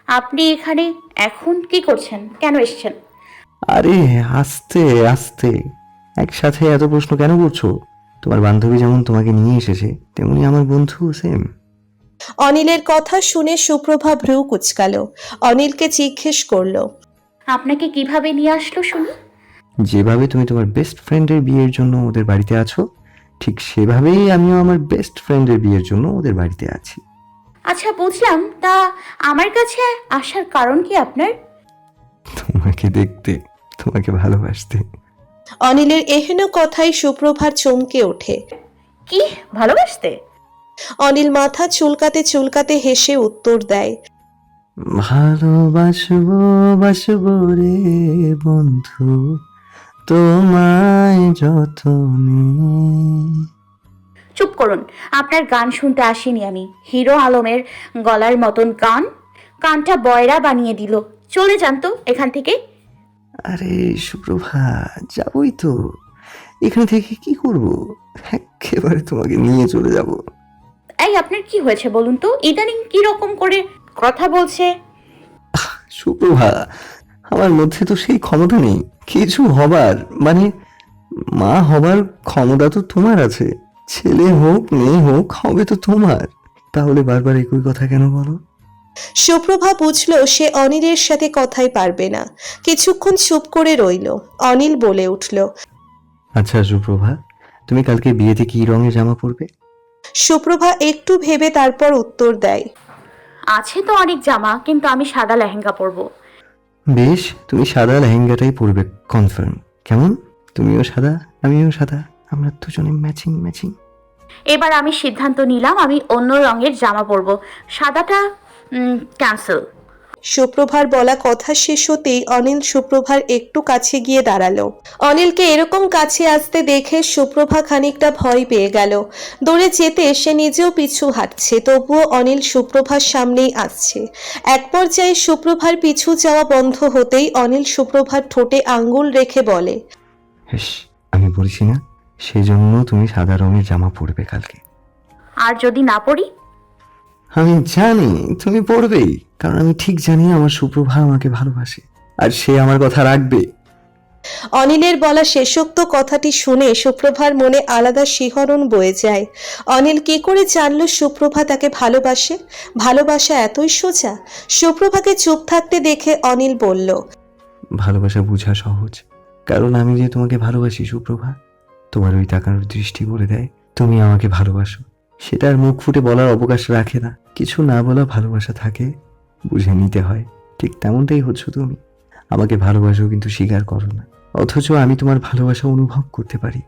আপনি এখানে এখন কি করছেন? কেন এসেছেন? আরে আস্তে আস্তে, একসাথে এত প্রশ্ন কেন করছো? তোমার বান্ধবী যেমন তোমাকে নিয়ে এসেছে, তেমনি আমার বন্ধু সেম। অনিলের কথা শুনে সুপ্রভা ভ্রু কুঁচকাল। অনিলকে জিজ্ঞেস করলো, আপনাকে কিভাবে নিয়ে আসলো শুনি? যেভাবে তুমি তোমার বেস্ট ফ্রেন্ডের বিয়ের জন্য ওদের বাড়িতে আছো, ঠিক সেভাবেই আমিও আমার বেস্ট ফ্রেন্ডের বিয়ের জন্য ওদের বাড়িতে আছি। আচ্ছা, বুঝলাম। তা আমার কাছে আসার কারণ কি আপনার? তোমাকে দেখতে, তোমাকে ভালোবাসতে। অনিলের এহেন কথায় সুপ্রভার চমকে ওঠে। কি, ভালোবাসতে? অনিল মাথা চুলকাতে চুলকাতে হেসে উত্তর দেয়, ভালোবাসবো, বাসবো রে বন্ধু, তোমায় যতনে। চুপ করুন। আপনার গান শুনতে আসিনি আমি। হিরো আলমের গলার মতন গান, কানটা বয়রা বানিয়ে দিল। চলে যান তো এখান থেকে। আরে সুপ্রভা, যাবই তো। এখানে থেকে কি করব? একেবারে তোমাকে নিয়ে চলে যাব। এই, আপনার কি হয়েছে বলুন তো? ইদানিং কি রকম করে কথা বলছে? সুপ্রভা, আমার মধ্যে তো সেই ক্ষমতা নেই কিছু হবার, মানে মা হবার ক্ষমতা তো তোমার আছে। ছেলে হোক মেয়ে হোক, হবে তো তোমার। তাহলে বারবার একই কথা কেন বলো? সুপ্রভা বুঝল সে অনিলের সাথে কথাই পারবে না। কিছুক্ষণ চুপ করে রইল। অনিল বলে উঠল, আচ্ছা সুপ্রভা, তুমি কালকে বিয়েতে কি রঙের জামা পরবে? সুপ্রভা একটু ভেবে তারপর উত্তর দেয়, আছে তো অনেক জামা, কিন্তু আমি সাদা লেহেঙ্গা পরবো। বেশ, তুমি সাদা লেহেঙ্গাটাই পরবে, কনফার্ম। কেমন? তুমিও সাদা, আমিও সাদা, আমরা দুজনে ম্যাচিং ম্যাচিং। এবার আমি সিদ্ধান্ত নিলাম, আমি অন্য রঙের জামা পরবো। সাদাটা ক্যান্সেল। সুপ্রভার বলা কথা শেষ হতেই অনিল সুপ্রভার একটু কাছে গিয়ে দাঁড়ালো। অনিলকে এরকম কাছে আসতে দেখে সুপ্রভা খানিকটা ভয় পেয়ে গেল। দৌড়ে যেতে সে নিজেও পিছু হাঁটছে, তবুও অনিল সুপ্রভার সামনেই আসছে। এক পর্যায়ে সুপ্রভার পিছু যাওয়া বন্ধ হতেই অনিল সুপ্রভার ঠোঁটে আঙ্গুল রেখে বলে, হেস, আমি বলছি না, সেই জন্য তুমি সাদা রঙের জামা পরবে কালকে। আর যদি না পরি? আমি জানি তুমি পরবেই, কারণ আমি ঠিক জানি আমার সুপ্রভা আমাকে ভালোবাসে, আর সে আমার কথা রাখবে। অনিলের বলা শেষোক্ত কথাটি শুনে সুপ্রভার মনে আলাদা শিহরণ বয়ে যায়। অনিল কি করে জানল সুপ্রভা তাকে ভালোবাসে? ভালোবাসা এতই সোজা? সুপ্রভাকে চুপ থাকতে দেখে অনিল বলল, ভালোবাসা বোঝা সহজ, কারণ আমি যে তোমাকে ভালোবাসি সুপ্রভা। তোমার ওই তাকানোর দৃষ্টি বলে দেয় তুমি আমাকে ভালোবাসো। সেটা আর মুখ ফুটে বলার অবকাশ রাখে না। কিছু না বলা ভালোবাসা থাকে, বুঝে নিতে হয়। ঠিক তেমনটাই হচ্ছ তুমি। আমাকে ভালোবাসো কিন্তু স্বীকার করো না, অথচ আমি তোমার ভালোবাসা অনুভব করতে পারি।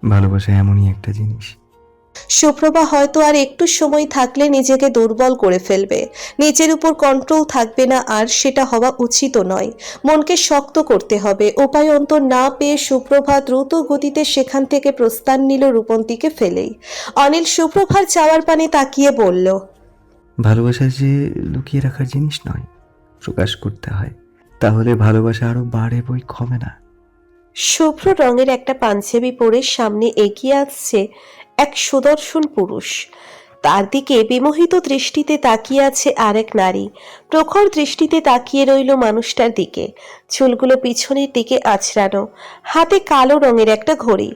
ভালোবাসা এমনই একটা জিনিস। সুপ্রভা হয়তো আর একটু সময় থাকলে নিজেকে দুর্বল করে ফেলবে। নিজের উপর কন্ট্রোল থাকবে না, আর সেটা হওয়া উচিতও নয়। মনকে শক্ত করতে হবে। উপায় অন্তর না পেয়ে সুপ্রভা দ্রুত গতিতে সেখান থেকে প্রস্থান নিল রূপন্তীকে ফেলেই। অনিল সুপ্রভার চাওয়ার পানে তাকিয়ে বলল, ভালোবাসা যে লুকিয়ে রাখার জিনিস নয়, প্রকাশ করতে হয়। তাহলে ভালোবাসা আরো বাড়ে, বই কমে না। শুভ্র রঙের একটা পাঞ্জাবি পরে সামনে এগিয়ে আসছে এক সুদর্শন পুরুষ। তার দিকে বিমোহিত দৃষ্টিতে তাকিয়ে আছে আরেক নারী। প্রখর দৃষ্টিতে তাকিয়ে রইল মানুষটার দিকে। চুলগুলো পিছনের দিকে আছড়ানো, হাতে কালো রঙের একটা ঘড়ি,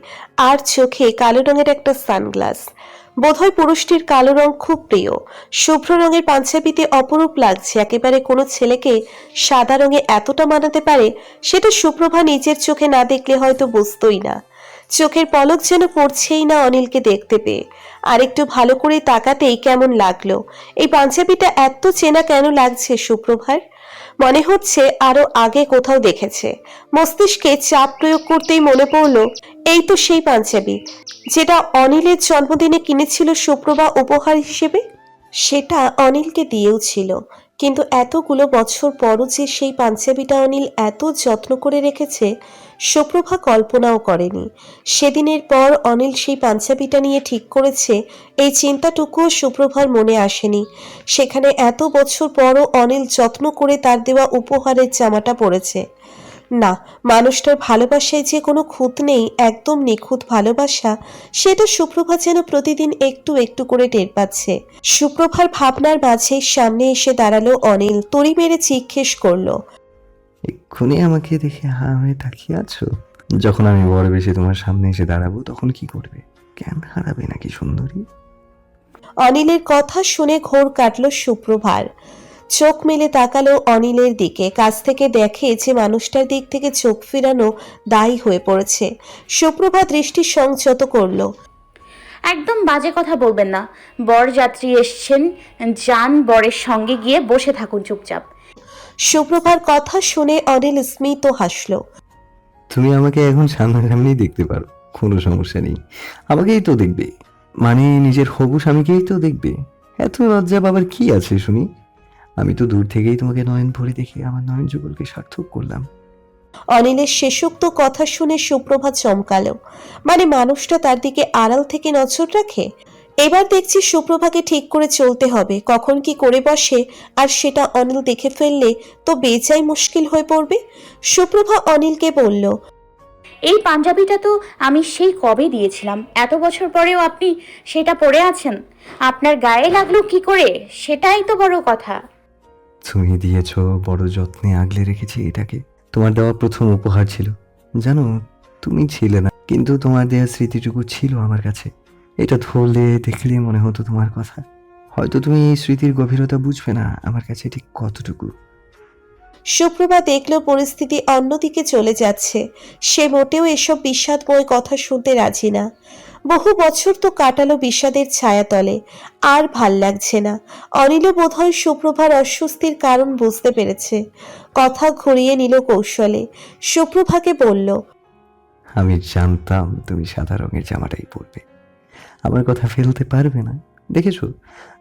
আর চোখে কালো রঙের একটা সানগ্লাস। বোধহয় পুরুষটির কালো রং খুব প্রিয়। শুভ্র রঙের পাঞ্জাবিতে অপরূপ লাগছে। একেবারে কোনো ছেলেকে সাদা রঙে এতটা মানাতে পারে, সেটা সুপ্রভা নিজের চোখে না দেখলে হয়তো বুঝতোই না। চোখের পলক যেন পড়ছেই না অনিলকে দেখতে পেয়ে। আরেকটু ভালো করে তাকাতেই কেমন লাগলো। এই পাঞ্জাবিটা এত চেনা কেন লাগছে সুপ্রভার? মনে হচ্ছে আরো আগে কোথাও দেখেছে। মস্তিষ্কে চাপ প্রয়োগ করতেই মনে পড়লো, এই তো সেই পাঞ্জাবি যেটা অনিলের জন্মদিনে কিনেছিল সুপ্রভা উপহার হিসেবে। সেটা অনিলকে দিয়েও ছিল, কিন্তু এতগুলো বছর পরও যে সেই পাঞ্জাবিটা অনিল এত যত্ন করে রেখেছে সুপ্রভা কল্পনাও করেনি। সেদিনের পর অনিল সেই পাঞ্জাবিটা নিয়ে ঠিক করেছে, এই চিন্তাটুকুও সুপ্রভার মনে আসেনি। সেখানে এত বছর পরও অনিল যত্ন করে তার দেওয়া উপহারের জামাটা পরেছে। না, মানুষটার ভালোবাসায় যে কোনো খুঁত নেই, একদম নিখুঁত ভালোবাসা, সেটা সুপ্রভা যেন প্রতিদিন একটু একটু করে টের পাচ্ছে। সুপ্রভার ভাবনার মাঝে সামনে এসে দাঁড়ালো অনিল, তড়ি মেরে জিজ্ঞেস করলো, এক্ষুনি আমাকে দেখে হা হয়ে তাকিয়ে আছো? যখন আমি বড় বেশি তোমার সামনে এসে দাঁড়াবো তখন কি করবে? জ্ঞান হারাবে নাকি সুন্দরী? অনিলের কথা শুনে ঘোর কাটল সুপ্রভার। চোখ মেলে তাকালো অনিলের দিকে, কাছ থেকে দেখে যে মানুষটার দিক থেকে চোখ ফিরানো দায়ী হয়ে পড়েছে। সুপ্রভা দৃষ্টি সংযত করলো। একদম বাজে কথা বলবেন না। বরযাত্রী এসছেন, যান বরের সঙ্গে গিয়ে বসে থাকুন চুপচাপ। সুপ্রভার কথা শুনে অনিল স্মিত হাসল। তুমি আমাকে এখন সামনাসামনি দেখতে পারো, কোনো সমস্যা নেই। আমাকেই তো দেখবে, মানে নিজের হবু স্বামীকেই তো দেখবে। এত লজ্জা বাবার কি আছে শুনি? আমি তো দূর থেকেই তোমাকে নয়ন ভরে দেখে আমার নয়ন যুগলকে সার্থক করলাম। অনিলের শেষোক্ত কথা শুনে সুপ্রভা চমকালো। মানে মানুষটা তার দিকে আড়াল থেকে নজর রাখে। এবার দেখছি সুপ্রভাকে ঠিক করে চলতে হবে, কখন কি করে বসে আর সেটা অনিল দেখে ফেললে তো বেজায় মুশকিল হয়ে পড়বে। সুপ্রভা অনিলকে বলল, এই পাঞ্জাবিটা তো আমি সেই কবে দিয়েছিলাম, এত বছর পরেও আপনি সেটা পরে আছেন। আপনার গায়ে লাগলো কি করে, সেটাই তো বড় কথা। তুমি দিয়েছ, বড় যত্নে আগলে রেখেছি এটাকে। তোমার দেওয়া প্রথম উপহার ছিল। জানো, তুমি ছিলে না, কিন্তু তোমার দেওয়া স্মৃতিটুকু ছিল আমার কাছে। এটা ধরলে দেখলে মনে হতো তোমার কথা। হয়তো তুমি এই স্মৃতির গভীরতা বুঝবে না আমার কাছে ঠিক কতটুকু। সুপ্রভা দেখল পরিস্থিতি অন্যদিকে চলে যাচ্ছে। সে মোটেও এসব বিষাদময় কথা শুনতে রাজি না। বহু বছর তো কাটালো বিষাদের ছায়াতলে, আর ভাল লাগছে না। অনিলও বোধহয় সুপ্রভার অস্বস্তির কারণ বুঝতে পেরেছে। কথা ঘুরিয়ে নিল কৌশলে। সুপ্রভাকে বলল, আমি জানতাম তুমি সাদা রঙের জামাটাই পরবে। আমার কথা ফেলতে পারবে না। দেখেছো,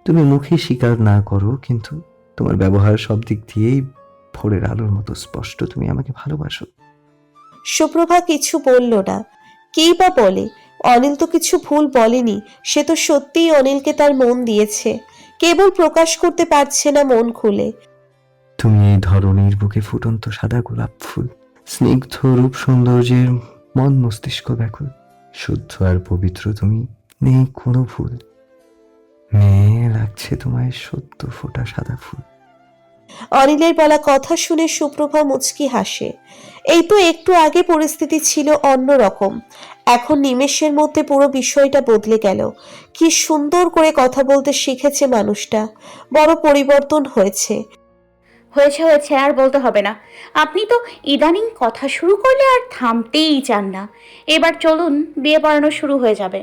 তুমি মুখে স্বীকার না করো, কিন্তু তোমার ব্যবহার সব দিক দিয়েই ভোরের আলোর মতো স্পষ্ট। তুমি আমাকে ভালোবাসো। সুপ্রভা কিছু বলল না। কি বা বলে, অনিল তো কিছু ভুল বলেনি। সে তো সত্যিই অনিলকে তার মন দিয়েছে, কেবল প্রকাশ করতে পারছে না মন খুলে। তুমি এই ধরনের বুকে ফুটন্ত সাদা গোলাপ ফুল, স্নিগ্ধ রূপ সৌন্দর্যের মন মস্তিষ্ক ব্যাকুল। শুদ্ধ আর পবিত্র তুমি, নেই কোনো ভুল। মেয়ে লাগছে তোমায় সত্য ফোটা সাদা ফুল। অনিলের বলা কথা শুনে সুপ্রভা মুচকি হাসে। এই তো একটু আগে পরিস্থিতি ছিল অন্য রকম, এখন নিমেষের মধ্যে পুরো বিষয়টা বদলে গেল। কি সুন্দর করে কথা বলতে শিখেছে মানুষটা, বড় পরিবর্তন হয়েছে। হয়েছে হয়েছে, আর বলতে হবে না। আপনি তো ইদানিং কথা শুরু করলে আর থামতেই চান না। এবার চলুন, বিয়ে পড়ানো শুরু হয়ে যাবে।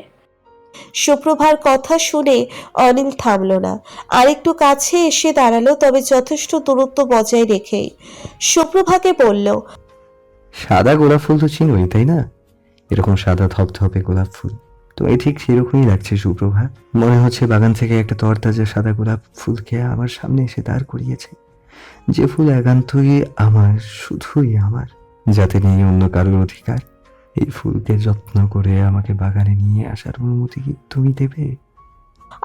সুপ্রভার কথা শুনে অনিল থামল না, আরেকটু কাছে এসে দাঁড়ালো, তবে যথেষ্ট দূরত্ব বজায় রেখেই। সুপ্রভাকে বলল, সাদা গোলাপ ফুল তো চিনোই, তাই না? এরকম সাদা ধপধপে গোলাপ ফুল তোমায় ঠিক সেরকমই লাগছে সুপ্রভা। মনে হচ্ছে বাগান থেকে একটা তরতাজা সাদা গোলাপ ফুলকে আমার সামনে এসে দাঁড় করিয়েছে। যে ফুল একান্তই আমার, শুধুই আমার, যাতে নেই অন্য কারোর অধিকার। এই ফুলকে যত্ন করে আমাকে বাগানে নিয়ে আসার অনুমতি কি তুমি দেবে?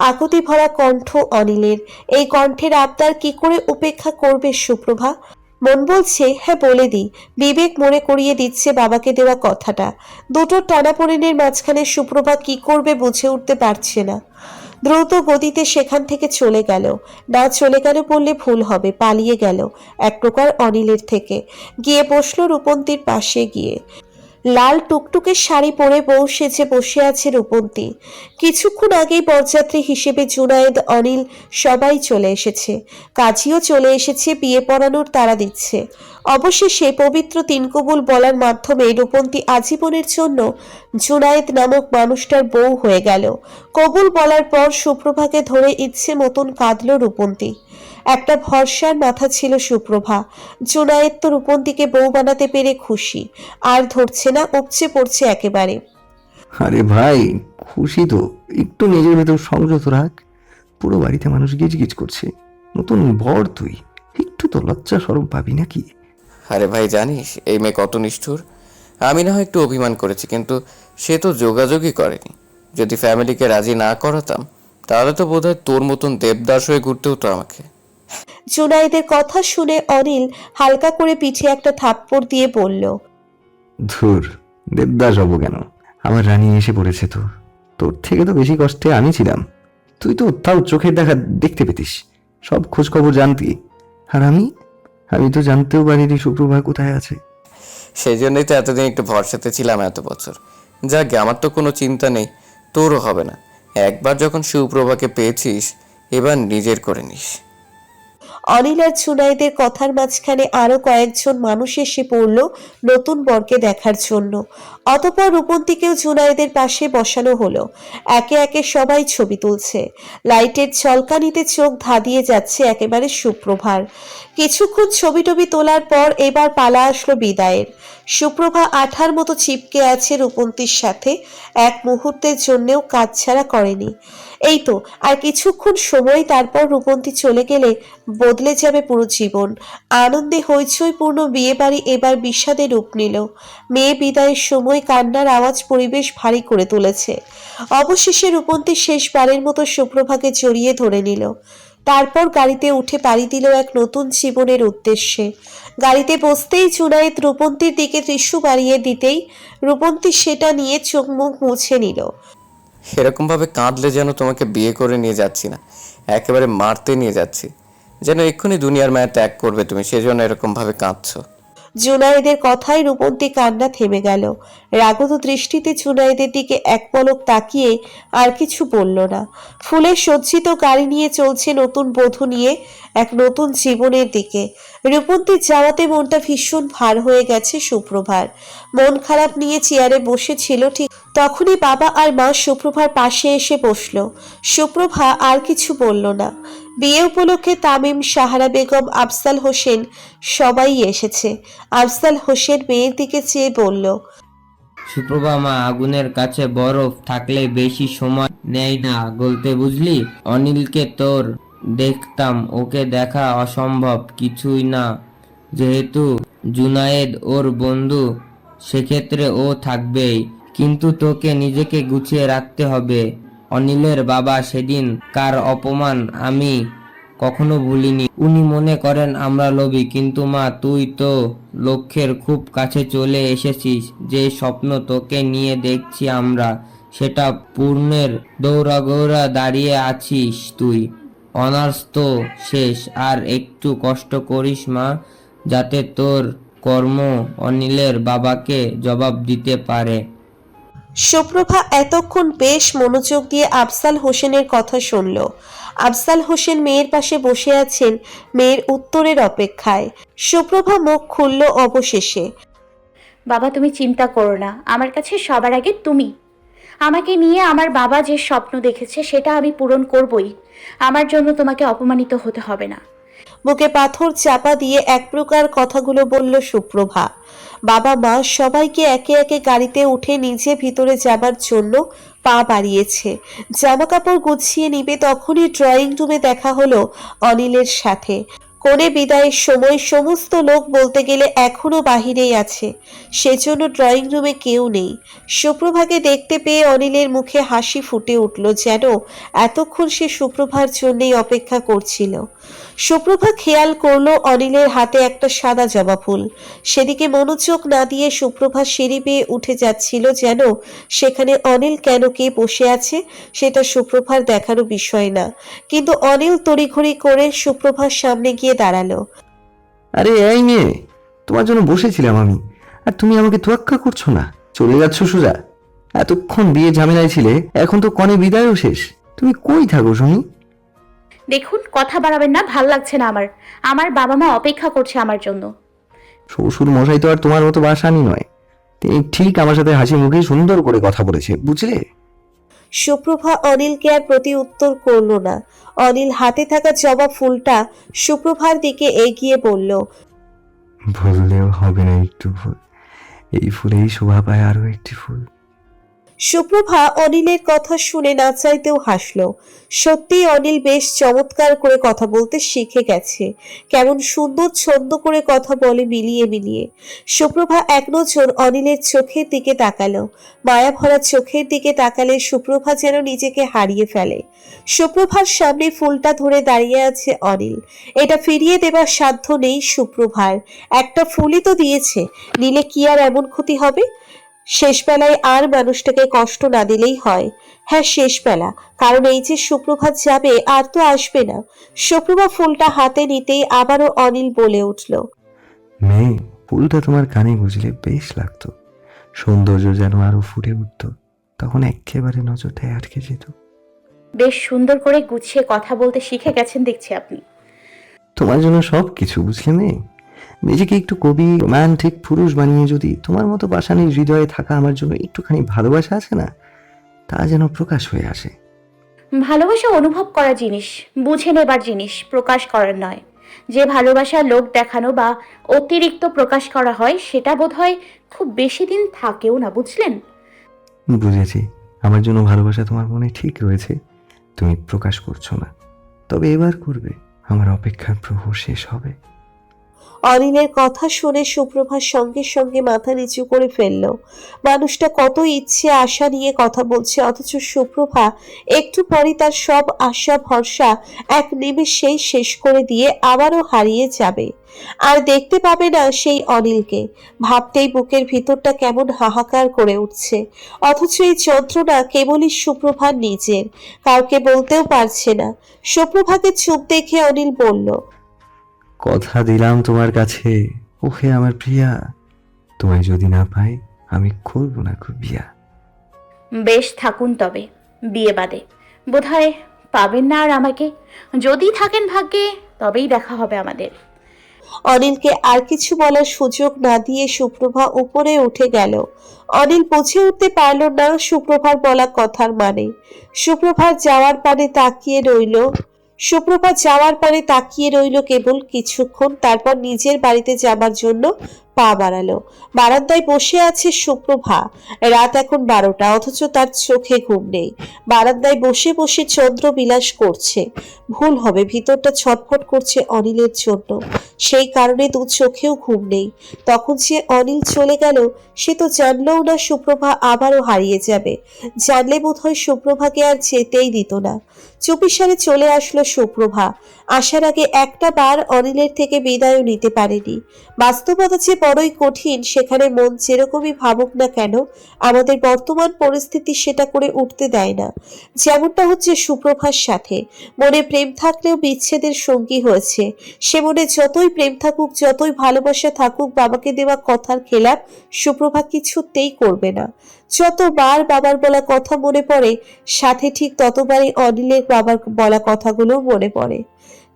আকুতি ভরা কণ্ঠ অনিলের। এই কণ্ঠের আবদার কি করে উপেক্ষা করবে সুপ্রভা? মন বলছে হ্যাঁ বলে দিই, বিবেক মনে করিয়ে দিচ্ছে বাবাকে দেওয়া কথাটা। দুটো টানাপোড়েনের মাঝখানে সুপ্রভা কি করবে বুঝে উঠতে পারছে না। দ্রুত গতিতে সেখান থেকে চলে গেল। না চলে গেল বললে ভুল হবে, পালিয়ে গেল এক প্রকার অনিলের থেকে। গিয়ে বসলো রূপন্তীর পাশে গিয়ে। লাল টুকটুকে শাড়ি পরে বউ সেজে বসে আছে রূপন্তী। কিছুক্ষণ আগেই বরযাত্রী হিসেবে জুনায়েদ, অনিল সবাই চলে এসেছে। কাজীও চলে এসেছে, বিয়ে পড়ানোর তাড়া দিচ্ছে। অবশেষে পবিত্র তিন কবুল বলার মাধ্যমে রূপন্তী আজীবনের জন্য জুনায়েদ নামক মানুষটার বউ হয়ে গেল। কবুল বলার পর সুপ্রভাকে ধরে ইচ্ছে মতন কাঁদল রূপন্তী। একটা ভরসার মাথা ছিল সুপ্রভা। জুনায়েদ তো রূপন্তীকে বউ বানাতে পেরে খুশি, আর ধরছে না, উপচে পড়ছে একেবারে। আরে ভাই, খুশি তো, একটু নিজের ভেতর সংযত রাখ। পুরো বাড়িতে মানুষ গিজগিজ করছে। নতুন বর তুই, একটু তো লজ্জা শরম পাবি নাকি? আরে ভাই, জানিস এই মেয়ে কত নিষ্ঠুর। আমি না হয় একটু অভিমান করেছি, কিন্তু সে তো যোগাযোগই করেনি। যদি ফ্যামিলিকে রাজি না করাতাম তাহলে তো বোধহয় তোর মতন দেবদাস হয়ে ঘুরতে হতো আমাকে। জুনায়েদের কথা শুনে অনিল হালকা করে পিঠে একটা থাপ্পড় দিয়ে বলল, ধুর, দেবদাস হবো কেন? আমার রানী এসে পড়েছে তো। তোর থেকে তো বেশি কষ্টে আমি ছিলাম। তুই তো তাও চোখের দেখা দেখতে পেতিস, সব খোঁজ খবর জানতি। আর আমি তো জানতেও পারিনি সুপ্রভা কোথায় আছে। সেই জন্যই তো এতদিন একটু ভরসাতে ছিলাম এত বছর। যাকে আমার তো কোনো চিন্তা নেই, তোরও হবে না। একবার যখন সুপ্রভাকে পেয়েছিস, এবার নিজের করে নিস। অনিল আর জুনায়েদের কথার মাঝখানে আরো কয়েকজন মানুষ এসে পড়ল নতুন বরকে দেখার জন্য। অতঃপর রূপন্তীকেও জুনায়েদের পাশে বসানো হলো। একে একে সবাই ছবি তুলছে। লাইটের ঝলকানিতে চোখ ধাঁধিয়ে যাচ্ছে একেবারে সুপ্রভার। কিছুক্ষণ ছবি টবি তোলার পর এবার পালা আসলো বিদায়ের। সুপ্রভা আঠার মতো চিপকে আছে রূপন্তীর সাথে, এক মুহূর্তের জন্যেও কাজ ছাড়া করেনি। এই তো আর কিছুক্ষণ সময়, তারপর রূপন্তী চলে গেলে বদলে যাবে পুরো জীবন। আনন্দে হইচইপূর্ণ বিয়ে বাড়ি এবার বিষাদে রূপ নিল। মেয়ে বিদায়ের সময় কান্নার আওয়াজ পরিবেশ ভারী করে তুলেছে। অবশেষে রূপন্তী শেষবারের মতো সুপ্রভাকে জড়িয়ে ধরে নিল। তারপর গাড়িতে উঠে পাড়ি দিল এক নতুন জীবনের উদ্দেশ্যে। গাড়িতে বসতেই জুনায়েদ রূপন্তীর দিকে টিস্যু বাড়িয়ে দিতেই রূপন্তী সেটা নিয়ে চোখ মুখ মুছে নিল। এরকমভাবে কাঁদলে যেন তোমাকে বিয়ে করে নিয়ে যাচ্ছি না, একেবারে মারতে নিয়ে যাচ্ছি। যেন এক্ষুনি দুনিয়ার মায়া ত্যাগ করবে তুমি, সেজন্য এরকমভাবে কাঁদছো। জুনায়েদের কথায় রূপন্তী কান্না থেমে গেল। রাগত দৃষ্টিতে জুনায়েদের দিকে এক পলক তাকিয়ে আর কিছু বলল না। ফুলে সজ্জিত গাড়ি নিয়ে চলছে নতুন বধূ নিয়ে এক নতুন জীবনের দিকে। রূপন্তীর যাওয়াতে মনটা ভীষণ ভার হয়ে গেছে সুপ্রভার। মন খারাপ নিয়ে চেয়ারে বসেছিল, ঠিক তখনই বাবা আর মা সুপ্রভার পাশে এসে বসলো। সুপ্রভা আর কিছু বলল না। বিয়ে উপলক্ষে তামিম, সাহারা বেগম, আফজাল হোসেন সবাই এসেছে। আফজাল হোসেন মেয়ের দিকে চেয়ে বলল, সুপ্রভা মা, আগুনের কাছে বরফ থাকলে বেশি সময় নেয় না গলতে, বুঝলি? অনিলকে তোর দেখতাম, ওকে দেখা অসম্ভব কিছুই না। যেহেতু জুনায়েদ ওর বন্ধু, সেক্ষেত্রে ও থাকবেই, কিন্তু তোকে নিজেকে গুছিয়ে রাখতে হবে। অনিলের বাবা সেদিন কার অপমান আমি কখনো ভুলিনি। উনি মনে করেন আমরা লোভী, কিন্তু মা তুই তো লক্ষ্যের খুব কাছে চলে এসেছিস। যে স্বপ্ন তোকে নিয়ে দেখছি আমরা, সেটা পূর্ণের দৌড়াগৌড়া দাঁড়িয়ে আছিস তুই। অনার্স তো শেষ, আর একটু কষ্ট করিস মা, যাতে তোর কর্ম অনিলের বাবাকে জবাব দিতে পারে। সুপ্রভা এতক্ষণ বেশ মনোযোগ দিয়ে আফজাল হোসেনের কথা শুনল। আফজাল হোসেন মেয়ের পাশে বসে আছেন মেয়ের উত্তরের অপেক্ষায়। সুপ্রভা মুখ খুলল অবশেষে। বাবা তুমি চিন্তা করো না, আমার কাছে সবার আগে তুমি। আমাকে নিয়ে আমার বাবা যে স্বপ্ন দেখেছে সেটা আমি পূরণ করবই। আমার জন্য তোমাকে অপমানিত হতে হবে না। বুকে পাথর চাপা দিয়ে এক প্রকার কথাগুলো বলল সুপ্রভা। বাবা মা সবাইকে একে একে গাড়িতে উঠে নিজে ভিতরে যাবার জন্য পা বাড়িয়েছে। জামা কাপড় গুছিয়ে নিবে তখনই ড্রয়িং রুমে দেখা হলো অনিলের সাথে। কোণে বিদায়ের সময় সমস্ত লোক বলতে গেলে এখনো বাহিরেই আছে, সেজন্য ড্রয়িং রুমে কেউ নেই। সুপ্রভাকে দেখতে পেয়ে অনিলের মুখে হাসি ফুটে উঠল, যেন এতক্ষণ সে সুপ্রভার জন্যই অপেক্ষা করছিল। সুপ্রভা খেয়াল করলো অনিলের হাতে একটা সাদা জবা ফুল। সেদিকে মনোযোগ না দিয়ে সুপ্রভা সিঁড়ি বেয়ে উঠে যাচ্ছিল, যেন সেখানে অনিল কেন কে বসে আছে সেটা সুপ্রভার দেখারও বিষয় না। কিন্তু অনিল তড়িঘড়ি করে সুপ্রভার সামনে গিয়ে দাঁড়ালো। আরে এই মেয়ে, তোমার জন্য বসেছিলাম আমি, আর তুমি আমাকে তোয়াক্কা করছো না, চলে যাচ্ছ সোজা। এতক্ষণ বিয়ে ঝামেলায় ছিলে, এখন তো কনে বিদায়ও শেষ। তুমি কই থাকো শুনি? দেখুন কথা বাড়াবেন না, ভাল লাগছে না আমার। আমার বাবা মা অপেক্ষা করছে আমার জন্য। শ্বশুর মশাই তো আর তোমার মতো বাসানি নয়, তিনি ঠিক আমার সাথে হাসি মুখে সুন্দর করে কথা বলেছে, বুঝলে? সুপ্রভা অনিলকে আর প্রতি উত্তর করলো না। অনিল হাতে থাকা জবা ফুলটা সুপ্রভার দিকে এগিয়ে বলল, বললেও হবে না একটু ফুল, এই ফুলেই শোভা পায় আরো একটি ফুল। সুপ্রভা অনিলের কথা শুনে না চাইতেও হাসলো। সত্যি অনিল বেশ চমৎকার করে কথা বলতে শিখে গেছে। কেমন সুন্দর ছন্দ করে কথা বলে মিলিয়ে মিলিয়ে। সুপ্রভা এক নজর অনিলের চোখের দিকে তাকালো। মায়া ভরা চোখের দিকে তাকালে সুপ্রভা যেন নিজেকে হারিয়ে ফেলে। সুপ্রভার সামনে ফুলটা ধরে দাঁড়িয়ে আছে অনিল। এটা ফিরিয়ে দেবার সাধ্য নেই সুপ্রভার। একটা ফুলই তো দিয়েছে, নিলে কি আর এমন ক্ষতি হবে? শেষবেলায় আর মানুষটাকে কষ্ট না দিলেই হয়। হ্যাঁ, শেষবেলা, কারণ এই যে সুপ্রভাত যাবে আর তো আসবে না। সুপ্রভা ফুলটা হাতে নিতেই আবারও অনিল বলে উঠল, মেয়ে, ফুলটা তোমার কানে গুজলে বেশ লাগতো। সৌন্দর্য যেন আরো ফুটে উঠতো। তখন একেবারে নজরটায় আটকে যেত। বেশ সুন্দর করে গুছিয়ে কথা বলতে শিখে গেছেন দেখছি আপনি। তোমার জন্য সব কিছু, বুঝলে মেয়ে। নিজেকে একটু কবি, রোমান্টিক পুরুষ বানিয়ে যদি তোমার মতো পাষাণীর হৃদয়ে থাকা আমার জন্য একটুখানি ভালোবাসা আছে না, তা যেন প্রকাশ হয়ে আসে। ভালোবাসা অনুভব করা জিনিস, বুঝে নেবার জিনিস, প্রকাশ করার নয়। যে ভালোবাসা লোক দেখানো বা অতিরিক্ত প্রকাশ করা হয় সেটা বোধহয় খুব বেশি দিন থাকেও না, বুঝলেন? বুঝেছি, আমার জন্য ভালোবাসা তোমার মনে ঠিক রয়েছে, তুমি প্রকাশ করছো না। তবে এবার করবে, আমার অপেক্ষার প্রহর শেষ হবে। অনিলের কথা শুনে সুপ্রভার সঙ্গে সঙ্গে মাথা নিচু করে ফেলল। মানুষটা কত ইচ্ছে আশা নিয়ে কথা বলছে, অথচ সুপ্রভা একটু পরে তার সব আশা ভরসা এক নিমেষেই শেষ করে দিয়ে আবারও হারিয়ে যাবে। আর দেখতে পাবে না সেই অনিলকে। ভাবতেই বুকের ভিতরটা কেমন হাহাকার করে উঠছে। অথচ এই যন্ত্রণা কেবলই সুপ্রভার নিজের, কাউকে বলতেও পারছে না। সুপ্রভাকে চুপ দেখে অনিল বলল, কথা দিলাম তোমার কাছে, ওহে আমার প্রিয়া, তোমায় যদি না পাই আমি করব না খুব বিয়া। বেশ থাকুন তবে, বিয়ে বাদে বোধহয় পাবেন না আর আমাকে। যদি থাকেন ভাগ্যে তবেই দেখা হবে আমাদের। অনিলকে আর কিছু বলার সুযোগ না দিয়ে সুপ্রভা উপরে উঠে গেল। অনিল বুঝে উঠতে পারল না সুপ্রভার বলা কথার মানে। সুপ্রভার যাওয়ার পানে তাকিয়ে রইল কেবল কিছুক্ষণ, তারপর নিজের বাড়িতে যাবার জন্য পা বাড়ালো। বারান্দায় বসে আছে সুপ্রভা। রাত এখন 12টা, অথচ তার চোখে ঘুম নেই। বারান্দায় বসে বসে চন্দ্র বিলাস করছে। ভুল হবে, ভিতরটা ছটফট করছে অনিলের জন্য। সেই কারণে দু চোখেও ঘুম নেই। তখন যে অনিল চলে গেল, সে তো জানলেও না সুপ্রভা আবারও হারিয়ে যাবে। জানলে বোধহয় সুপ্রভাকে আর যেতেই দিত না। চুপিসারে চলে আসলো সুপ্রভা। আসার আগে একটা বার অনিলের থেকে বিদায়ও নিতে পারেনি। বাস্তবতা যে বড়ই কঠিন, সেখানে মন যেরকমই ভাবুক না কেন, আমাদের বর্তমান পরিস্থিতি সেটা করে উঠতে দেয় না। যেমনটা হচ্ছে সুপ্রভার সাথে। মনে প্রেম থাকলেও বিচ্ছেদের সঙ্গী হয়েছে। সে মনে যতই প্রেম থাকুক, যতই ভালোবাসা থাকুক, বাবাকে দেওয়া কথার খেলাপ সুপ্রভা কিছুতেই করবে না। যতবার বাবার বলা কথা মনে পড়ে, সাথে ঠিক ততবারই অনিলের বাবার বলা কথাগুলো মনে পড়ে।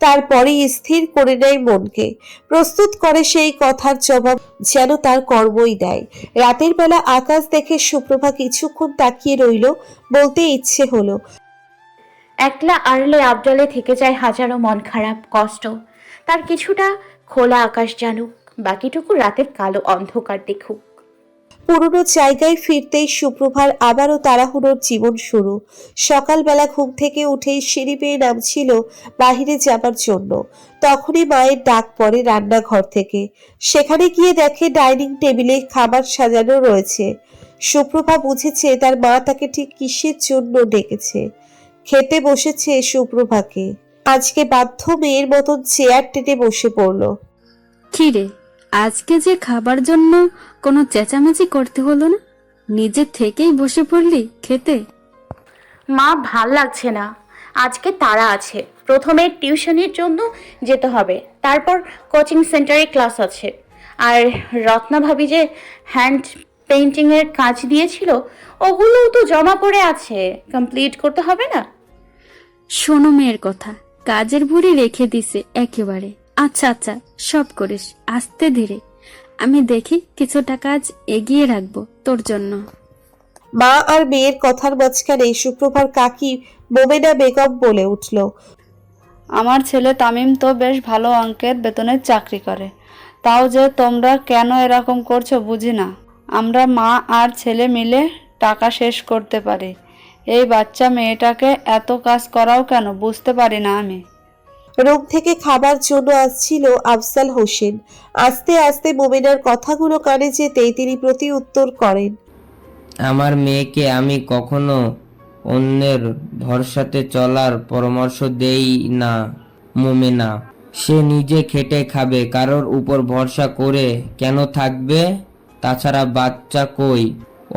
তারপরেই স্থির করে নেয় মনকে, প্রস্তুত করে সেই কথার জবাব যেন তার কর্মই দেয়। রাতের বেলা আকাশ দেখে সুপ্রভা কিছুক্ষণ তাকিয়ে রইল। বলতে ইচ্ছে হলো, একলা আড়লে আবডালে থেকে যায় হাজারো মন খারাপ কষ্ট। তার কিছুটা খোলা আকাশ জানুক, বাকিটুকু রাতের কালো অন্ধকার দেখুক। পুরনো জায়গায় ফিরতেই সুপ্রভার আবারও তাড়াহুড়োর জীবন শুরু। সকালবেলা ঘুম থেকে উঠেই সিঁড়ি বেয়ে নামছিল বাহিরে যাবার জন্য। তখনই মায়ের ডাক পড়ে রান্নাঘর থেকে। সেখানে গিয়ে দেখে ডাইনিং টেবিলে খাবার সাজানো রয়েছে। সুপ্রভা বুঝেছে তার মা তাকে ঠিক কিসের জন্য ডেকেছে। খেতে বসেছে সুপ্রভাকে। আজকে বাধ্য মেয়ের মতন চেয়ার টেনে বসে পড়ল। কি রে, আজকে যে খাবার জন্য কোনো চেঁচামেচি করতে হলো না, নিজে থেকেই বসে পড়লি খেতে? মা, ভাল লাগছে না, আজকে তাড়া আছে। প্রথমে টিউশনির জন্য যেতে হবে, তারপর কোচিং সেন্টারে ক্লাস আছে। আর রত্না ভাবি যে হ্যান্ড পেইন্টিংয়ের কাজ দিয়েছিল, ওগুলোও তো জমা পড়ে আছে, কমপ্লিট করতে হবে না? শোনো মেয়ের কথা, কাজের বুড়ি রেখে দিছে একেবারে। আচ্ছা আচ্ছা, সব করিস আস্তে ধীরে। আমি দেখি কিছুটা কাজ এগিয়ে রাখবো তোর জন্য। মা আর মেয়ের কথার মাঝখানে সুপ্রভার কাকি মোমেনা বেগম বলে উঠল, আমার ছেলে তামিম তো বেশ ভালো অঙ্কের বেতনের চাকরি করে। তাও যে তোমরা কেন এরকম করছো বুঝি না। আমরা মা আর ছেলে মিলে টাকা শেষ করতে পারি। এই বাচ্চা মেয়েটাকে এত কাজ করাও কেন বুঝতে পারি না আমি। রুম থেকে খাবার জন্য আসছিল আফজাল হোসেন। আস্তে আস্তে মোমেনার কথাগুলো কানে যেতেই তিনি প্রতি উত্তর করেন। আমার মেয়েকে আমি কখনো অন্যের ভরসাতে চলার পরামর্শ দেই না মোমেনা। সে নিজে খেটে খাবে, কারোর উপর ভরসা করে কেন থাকবে? তাছাড়া বাচ্চা কই,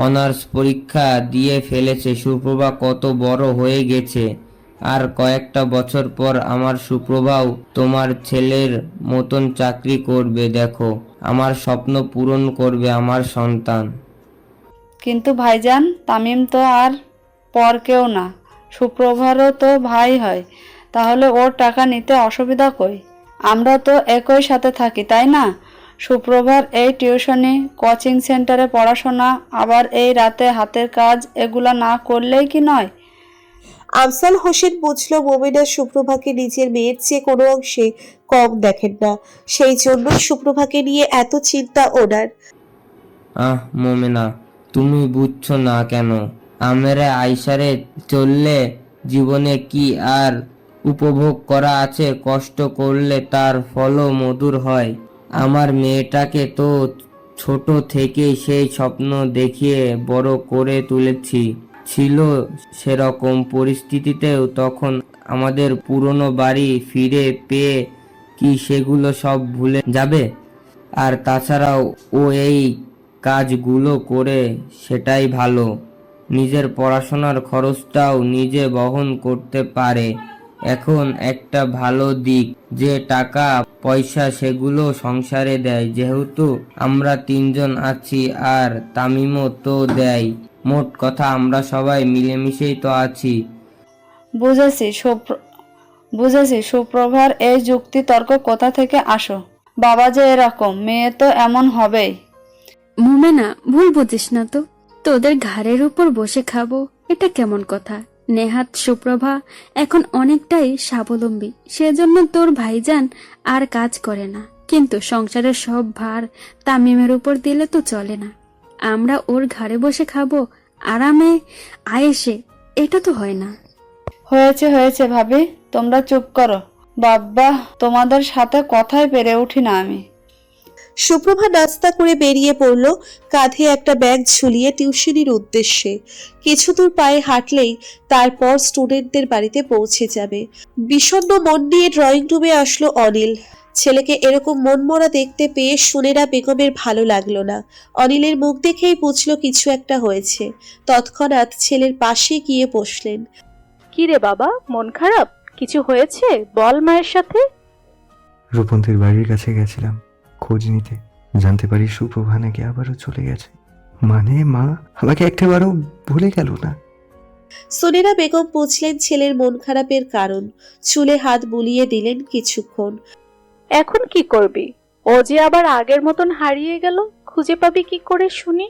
অনার্স পরীক্ষা দিয়ে ফেলেছে, সুপ্রভা কত বড় হয়ে গেছে। আর কয়েকটা বছর পর আমার সুপ্রভাও তোমার ছেলের মতন চাকরি করবে। দেখো, আমার স্বপ্ন পূরণ করবে আমার সন্তান। কিন্তু ভাইজান, তামিম তো আর পর কেউ না, সুপ্রভারও তো ভাই হয়। তাহলে ওর টাকা নিতে অসুবিধা কই? আমরা তো একই সাথে থাকি, তাই না? সুপ্রভার এই টিউশনি, কোচিং সেন্টারে পড়াশোনা, আবার এই রাতে হাতের কাজ, এগুলা না করলেই কি নয়? আফজাল হোসেন বুঝল মোমেনা সুপ্রভাকে নিজের মেয়ের চেয়ে কোনো অংশে কম দেখেন না, সেই জন্যই সুপ্রভাকে নিয়ে এত চিন্তা ওনার। মোমেনা, তুমি বুঝছো না কেন? আমরা আইসারে চললে জীবনে কি আর উপভোগ করা আছে? কষ্ট করলে তার ফলও মধুর হয়। আমার মেয়েটাকে তো ছোট থেকেই সেই স্বপ্ন দেখিয়ে বড় করে তুলেছি। ছিল সেরকম পরিস্থিতিতেও তখন আমাদের পুরনো বাড়ি ফিরে পেয়ে কি সেগুলো সব ভুলে যাবে? আর তাছাড়াও ও এই কাজগুলো করে সেটাই ভালো। নিজের পড়াশোনার খরচটাও নিজে বহন করতে পারে। এখন একটা ভালো দিক যে টাকা পয়সা সেগুলো সংসারে দেয়, যেহেতু আমরা তিনজন আছি, আর তামিমও তো দেয়। মোট কথা আমরা সবাই মিলেমিশেই তো আছি। বুঝেছি সুপ্রভার এই যুক্তি তর্ক কোথা থেকে আসো? বাবা যে এরকম, মেয়ে তো এমন হবেই। মোমেনা, ভুল বুঝিস না তো। তোদের ঘাড়ের উপর বসে খাবো, এটা কেমন কথা? নেহাত সুপ্রভা এখন অনেকটাই স্বাবলম্বী, সেজন্য তোর ভাইজান আর কাজ করে না। কিন্তু সংসারের সব ভার তামিমের উপর দিলে তো চলে না। আমরা ওর ঘাড়ে বসে খাবো আরামে আয়েসে, এটা তো হয় না। হয়েছে ভাবি, তোমরা চুপ করো। বাব্বা, তোমাদের সাথে কথাই পেরে উঠি না আমি। সুপ্রভা নাস্তা করে বেরিয়ে পড়ল, কাঁধে একটা ব্যাগ ঝুলিয়ে টিউশনির উদ্দেশ্যে। কিছু দূর পায়ে হাঁটলেই তারপর স্টুডেন্টদের বাড়িতে পৌঁছে যাবে। বিষণ্ণ মন নিয়ে ড্রয়িং রুমে আসলো অনিল। ছেলেকে এরকম মনমরা দেখতে পেয়ে সুনেরা বেগমের ভালো লাগলো না। অনিলের মুখ দেখেই বুঝলো কিছু একটা হয়েছে। তৎক্ষণাৎ ছেলের পাশে গিয়ে বসলেন। কি রে বাবা, মন খারাপ? কিছু হয়েছে? বল মায়ের সাথে। রূপন্তীর বাড়ির কাছে গেছিলাম খোঁজ নিতে, জানতে পারি সুপ্রভা নাকি আবারও চলে গেছে। মানে মা আমাকে একটাবারও ভুলে গেল না। সুনেরা বেগম বুঝলেন ছেলের মন খারাপের কারণ। চুলে হাত বুলিয়ে দিলেন কিছুক্ষণ। এখন কি করবি? ও যে আবার আগের মতন হারিয়ে গেল, খুঁজে পাবি কি করে শুনি?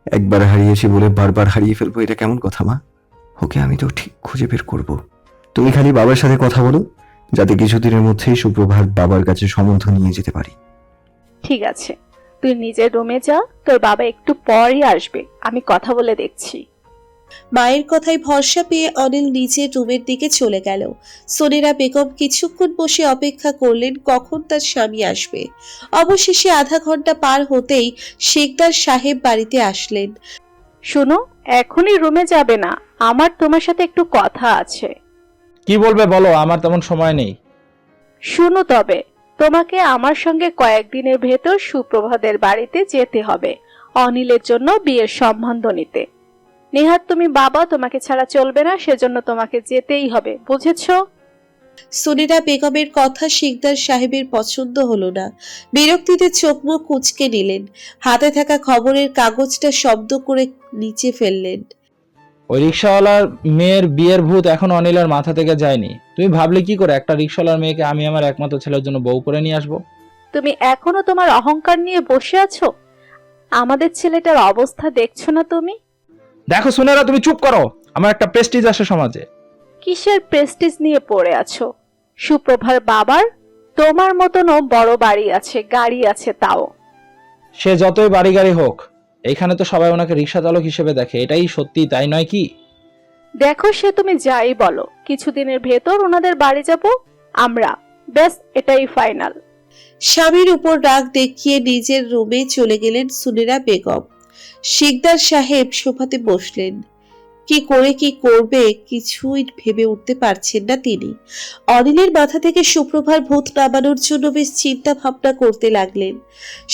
একবার হারিয়েছি বলে বারবার হারিয়ে ফেলবো, এটা কেমন কথা মা? ওকে আমি তো ঠিক খুঁজে বের করব। তুমি খালি বাবার সাথে কথা বলো, যাতে কিছুদিনের মধ্যেই সুপ্রভার বাবার কাছে সম্বন্ধ নিয়ে যেতে পারি। ঠিক আছে, তুই নিজের রুমে যা, তোর বাবা একটু পরই আসবে, আমি কথা বলে দেখছি। মায়ের কথায় ভরসা পেয়ে অনিল নিজের রুমের দিকে চলে গেল। সোনেরা বেগম কিছুক্ষণ বসে অপেক্ষা করলেন কখন তার স্বামী আসবে। অবশেষে আধা ঘন্টা পার হতেই শেখদার সাহেব বাড়িতে আসলেন। শোনো, এখনই রুমে যাবে না, আমার তোমার সাথে একটু কথা আছে। কি বলবে বলো, আমার তেমন সময় নেই। শুনো তবে, তোমাকে আমার সঙ্গে কয়েকদিনের ভেতর সুপ্রভাদের বাড়িতে যেতে হবে অনিলের জন্য বিয়ের সম্বন্ধ নিতে। নেহাত তুমি বাবা, তোমাকে ছাড়া চলবে না, সেজন্য তোমাকে যেতেই হবে, বুঝেছো? সোনেরা বেগমের কথা শেখদার সাহেবের পছন্দ হলো না। বিরক্তিতে চোখ মুখ কুঁচকে নিলেন। হাতে থাকা খবরের কাগজটা শব্দ করে নিচে ফেললেন। ওই রিক্সাওয়ালার মেয়ের বিয়ের ভূত এখন অনিলের মাথা থেকে যায়নি। তুমি ভাবলে কি করে একটা রিক্সাওয়ালার মেয়েকে আমি আমার একমাত্র ছেলের জন্য বউ করে নিয়ে আসবো? তুমি এখনো তোমার অহংকার নিয়ে বসে আছো? আমাদের ছেলেটার অবস্থা দেখছো না তুমি? দেখো সুনেরা, তুমি চুপ করো। আমার একটা প্রেস্টিজ আছে সমাজে। কিসের প্রেস্টিজ নিয়ে পড়ে আছো? সুপ্রভার বাবার তোমার মতনও বড় বাড়ি আছে, গাড়ি আছে, তাও। সে যতই বাড়ি গাড়ি হোক, এইখানে তো সবাই ওনাকে রিক্সা চালক হিসেবে দেখে, এটাই সত্যি, তাই নয় কি? দেখো, সে তুমি যাই বলো, কিছুদিনের ভেতর ওনাদের বাড়ি যাব আমরা, ব্যাস এটাই ফাইনাল। স্বামীর উপর রাগ দেখিয়ে নিজের রুমে চলে গেলেন সুনেরা বেগম। শিকদার সাহেব সোফাতে বসলেন। কি করে কি করবে কিছুই ভেবে উঠতে পারছেন না তিনি। অনিলের মাথা থেকে সুপ্রভার ভূত নামানোর জন্য বেশ চিন্তা ভাবনা করতে লাগলেন।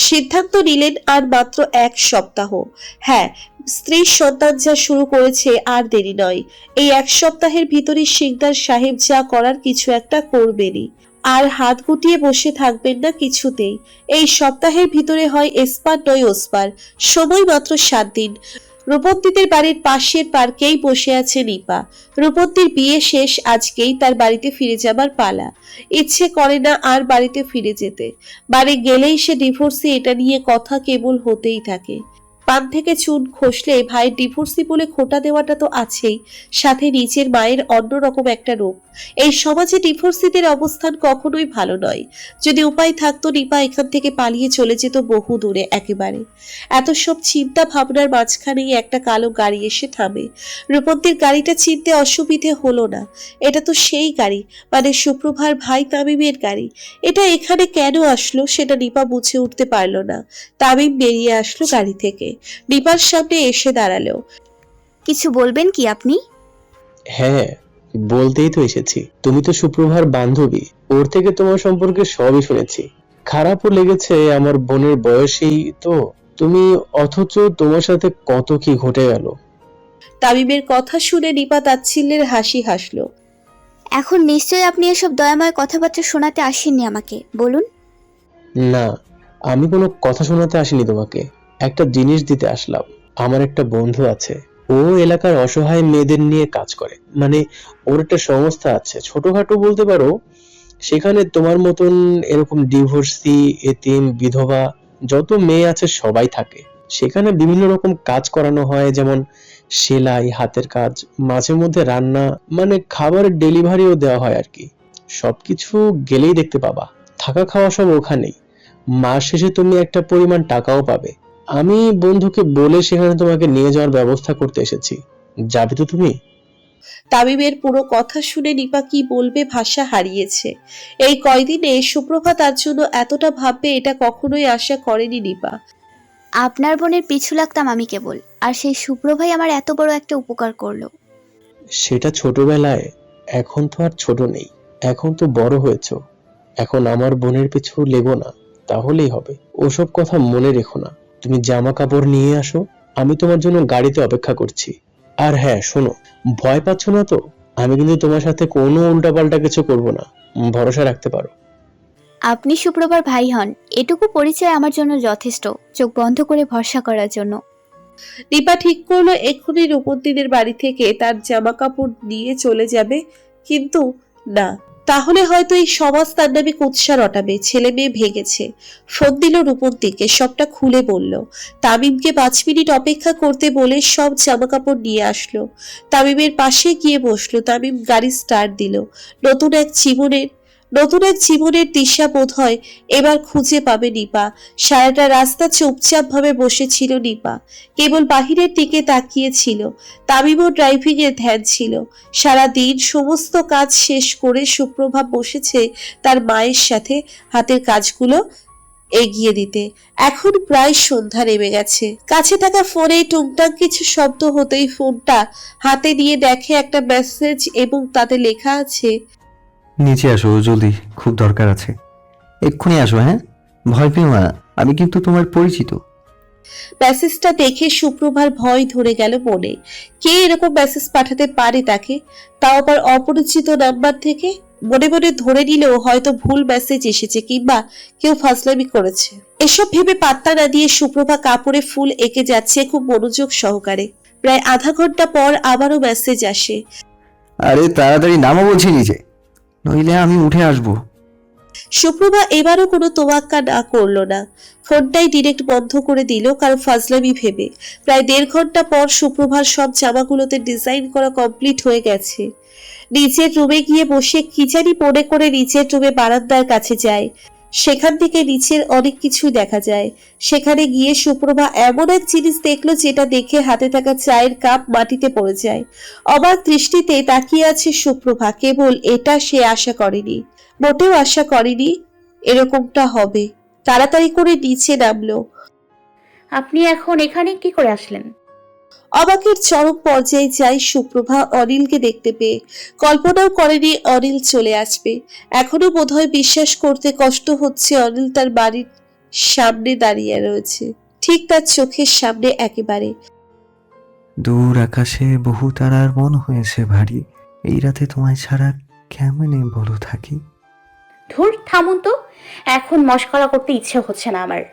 সিদ্ধান্ত নিলেন আর মাত্র 1 সপ্তাহ। হ্যাঁ, স্ত্রীর সন্তান যা শুরু করেছে আর দেরি নয়। এই 1 সপ্তাহের ভিতরে শিকদার সাহেব যা করার কিছু একটা করবেনই। আর হাত গুটিয়ে বসে থাকবেন না কিছুতেই। এই সপ্তাহের ভিতরে হয় এসপার নয় ওসপার। সময় মাত্র 7 দিন। রূপন্তীদের বাড়ির পাশের পার্কেই বসে আছে নিপা। রূপন্তীর বিয়ে শেষ, আজকেই তার বাড়িতে ফিরে যাবার পালা। ইচ্ছে করে না আর বাড়িতে ফিরে যেতে। বাড়ি গেলেই সে ডিভোর্সি, এটা নিয়ে কথা কেবল হতেই থাকে। পান থেকে চুন খসলে ভাইয়ের ডিভোর্সি বলে খোটা দেওয়াটা তো আছেই, সাথে নিজের মায়ের অন্যরকম একটা রূপ। এই সমাজে ডিভোর্সিদের অবস্থান কখনোই ভালো নয়। যদি উপায় থাকতো নিপা এখান থেকে পালিয়ে চলে যেত বহু দূরে একেবারে। এত সব চিন্তা ভাবনার মাঝখানেই একটা কালো গাড়ি এসে থামে। রূপন্তীর গাড়িটা চিনতে অসুবিধে হলো না। এটা তো সেই গাড়ি, মানে সুপ্রভার ভাই তামিমের গাড়ি। এটা এখানে কেন আসলো সেটা নিপা বুঝে উঠতে পারলো না। তামিম বেরিয়ে আসলো গাড়ি থেকে, নিপার সামনে এসে দাঁড়ালো। কিছু বলবেন কি আপনি? হ্যাঁ, বলতেই তো এসেছি। তুমি তো সুপ্রভার বান্ধবী, ওর থেকে তোমার সম্পর্কে সবই শুনেছি। খারাপও লেগেছে, আমার বোনের বয়সেই তো তুমি, অথচ তোমার সাথে কত কি ঘটে গেল। তামিমের কথা শুনে নিপা তাচ্ছিল্যের হাসি হাসলো। এখন নিশ্চয়ই আপনি এসব দয়াময় কথাবার্তা শোনাতে আসেননি আমাকে, বলুন। না, আমি কোনো কথা শোনাতে আসিনি তোমাকে, একটা জিনিস দিতে আসলাম। আমার একটা বন্ধু আছে, ও এলাকার অসহায় মেয়েদের নিয়ে কাজ করে, মানে ওর একটা সংস্থা আছে, ছোটখাটো বলতে পারো। সেখানে তোমার মতন এরকম ডিভোর্সি, এতিম, বিধবা যত মেয়ে আছে সবাই থাকে। সেখানে বিভিন্ন রকম কাজ করানো হয়, যেমন সেলাই, হাতের কাজ, মাঝে মধ্যে রান্না, মানে খাবারের ডেলিভারিও দেওয়া হয় আর কি। সবকিছু গেলেই দেখতে পাবা, থাকা খাওয়া সব ওখানেই। মাস শেষে তুমি একটা পরিমাণ টাকাও পাবে। আমি বন্ধুকে বলে সেখানে তোমাকে নিয়ে যাওয়ার ব্যবস্থা করতে এসেছি, যাবে তো তুমি? তামিমের পুরো কথা শুনে নিপা কি বলবে ভাষা হারিয়েছে। এই কয়দিনে সুপ্রভা তার জন্য এতটা ভাববে এটা কখনোই আশা করেনি নিপা। আপনার বোনের পিছু লাগতাম আমি কেবল, আর সেই সুপ্রভাই আমার এত বড় একটা উপকার করলো। সেটা ছোটবেলায়, এখন তো আর ছোট নেই, এখন তো বড় হয়েছো। এখন আমার বোনের পিছু লেগো না, তাহলেই হবে। ওসব কথা মনে রেখো না। তুমি জামা কাপড় নিয়ে আসো, আমি তোমার জন্য গাড়িতে অপেক্ষা করছি। আর হ্যাঁ শোনো, ভয় পাচ্ছ না তো? আমি কিন্তু তোমার সাথে কোনো উল্টাপাল্টা কিছু করব না, ভরসা রাখতে পারো। আপনি সুপ্রভার ভাই হন, এটুকু পরিচয় আমার জন্য যথেষ্ট চোখ বন্ধ করে ভরসা করার জন্য। নিপা ঠিক করলো এক্ষুনি রূপন্তীদের বাড়ি থেকে তার জামা কাপড় নিয়ে চলে যাবে, কিন্তু না, তাহলে হয়তো এই সমাজ তার নামে কুৎসা রটাবে। ছেলে মেয়ে ভেগেছে। ফোন দিল রূপন্তীকে, সবটা খুলে বলল। তামিমকে 5 মিনিট অপেক্ষা করতে বলে সব জামা কাপড় নিয়ে আসলো। তামিমের পাশে গিয়ে বসলো। তামিম গাড়ি স্টার্ট দিল। নতুন এক জীবনের দিশা বোধ হয় এবার খুঁজে পাবে নিপা। সারাটা রাস্তা চুপচাপ ভাবে বসেছিল নিপা, কেবল বাহিরের দিকে তাকিয়েছিল। তামিমও ড্রাইভিং এর ধ্যান ছিল। সারা দিন সমস্ত কাজ শেষ করে সুপ্রভা বসেছে তার মায়ের সাথে হাতের কাজগুলো এগিয়ে দিতে। এখন প্রায় সন্ধ্যা নেমে গেছে। কাছে থাকা ফোনে টুংটাং কিছু শব্দ হতেই ফোনটা হাতে নিয়ে দেখে একটা মেসেজ, এবং তাতে লেখা আছে, নিচে আসো জলদি, খুব দরকার আছে। এক্ষুনি আসো, হ্যাঁ? ভয় পেও না, আমি কিন্তু তোমার পরিচিত। মেসেজটা দেখে সুপ্রভার ভয় ধরে গেল মনে। কে এরকম মেসেজ পাঠাতে পারে তাকে, তাও আবার অপরিচিত নাম্বার থেকে? মনে মনে ধরে নিলেও হয়তো ভুল মেসেজ এসেছে, কিংবা কেউ ফাজলামি করেছে। এসব ভেবে পাত্তা না দিয়ে সুপ্রভা কাপড়ে ফুল এঁকে যাচ্ছে খুব মনোযোগ সহকারে। প্রায় আধা ঘন্টা পর আবারও মেসেজ আসে। আরে তাড়াতাড়ি নামো বলছি নিচে, নইলে আমি উঠে আসবো। সুপ্রভা এবারও কোনো তোয়াক্কা না করলো না, ফোনটাই ডিরেক্ট বন্ধ করে দিল, কারণ ফাজলামি ভেবে। প্রায় 1.5 ঘন্টা পর সুপ্রভার সব জামাগুলোতে ডিজাইন করা কমপ্লিট হয়ে গেছে। নিচের রুমে গিয়ে বসে কি জানি মনে করে নিচের রুমে বারান্দার কাছে যায়। সেখান থেকে নিচের অনেক কিছু দেখা যায়। সেখানে গিয়ে সুপ্রভা এমন এক জিনিস দেখলো যেটা দেখে হাতে থাকা চায়ের কাপ মাটিতে পড়ে যায়। অবাক দৃষ্টিতে তাকিয়ে আছে সুপ্রভা। কেবল এটা সে আশা করেনি, মোটেও আশা করেনি এরকমটা হবে। তাড়াতাড়ি করে নিচে নামলো। আপনি এখন এখানে কি করে আসলেন? অবাকের চরম পর্যায়ে যায় সুপ্রভা অনিলকে দেখতে পেয়ে। কল্পনাও করেনি অনিল চলে আসবে। এখনো বোধহয় বিশ্বাস করতে কষ্ট হচ্ছে অনিল তার বাড়ির সামনে দাঁড়িয়ে রয়েছে, ঠিক তার চোখের সামনে একেবারে। দূর আকাশে বহু তারার মন হয়েছে ভারী, এই রাতে তোমায় ছাড়া কেমনে বলো থাকি। ধুর, থামুন তো, এখন মশকরা করতে ইচ্ছে হচ্ছে না আমার।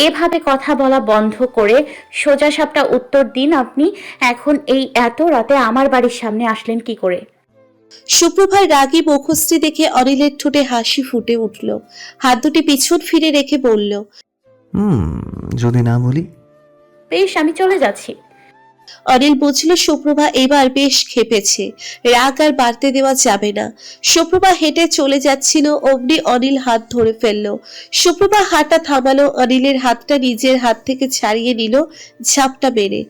এভাবে কথা বলা বন্ধ করে সোজা সাপটা উত্তর দিন, আপনি এখন এই এত রাতে আমার বাড়ির সামনে আসলেন কি করে? সুপ্রভার রাগী মুখশ্রী দেখে অনিলের ঠোঁটে হাসি ফুটে উঠল। হাত দুটি পিছন ফিরে রেখে বলল, যদি না বলি? বেশ, আমি চলে যাচ্ছি। অনিল বুঝল সুপ্রভা এবার বেশ ক্ষেপেছে, রাগ আর বাড়তে দেওয়া যাবে না। সুপ্রভা হেঁটে চলে যাচ্ছিল, অমনি অনিল হাত ধরে ফেললো। সুপ্রভা হাঁটা থামালো, অনিলের হাতটা নিজের হাত থেকে ছাড়িয়ে নিল ঝাপটা মেরে।